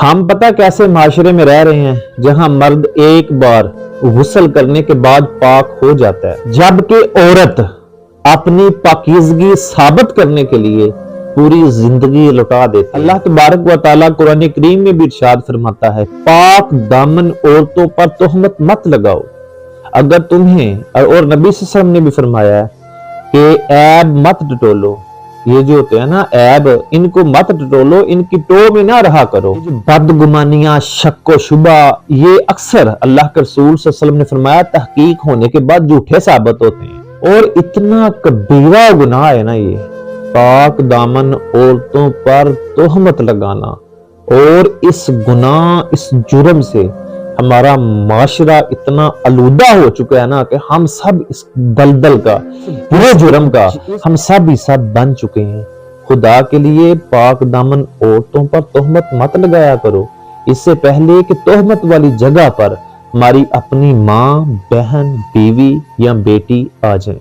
ہم پتہ کیسے معاشرے میں رہ رہے ہیں جہاں مرد ایک بار غسل کرنے کے بعد پاک ہو جاتا ہے، جبکہ عورت اپنی پاکیزگی ثابت کرنے کے لیے پوری زندگی لٹا دیتی ہے۔ اللہ تبارک و تعالیٰ قرآن کریم میں بھی ارشاد فرماتا ہے، پاک دامن عورتوں پر تہمت مت لگاؤ۔ اگر تمہیں اور نبی صلی اللہ علیہ وسلم نے بھی فرمایا ہے کہ عیب مت ٹٹولو، یہ جو ہوتے ہیں نا عیب، ان کو مت ٹٹولو، ان کی ٹو میں نہ رہا کرو۔ بدگمانیاں، شک و شبہ، یہ اکثر اللہ کے رسول صلی اللہ علیہ وسلم نے فرمایا تحقیق ہونے کے بعد جھوٹے ثابت ہوتے ہیں، اور اتنا کبیرہ گناہ ہے نا یہ پاک دامن عورتوں پر تہمت لگانا۔ اور اس گناہ، اس جرم سے ہمارا معاشرہ اتنا آلودہ ہو چکا ہے نا کہ ہم سب اس دلدل کا، برے جرم کا ہم سب ہی سب بن چکے ہیں۔ خدا کے لیے پاک دامن عورتوں پر تہمت مت لگایا کرو، اس سے پہلے کہ تہمت والی جگہ پر ہماری اپنی ماں، بہن، بیوی یا بیٹی آ جائیں۔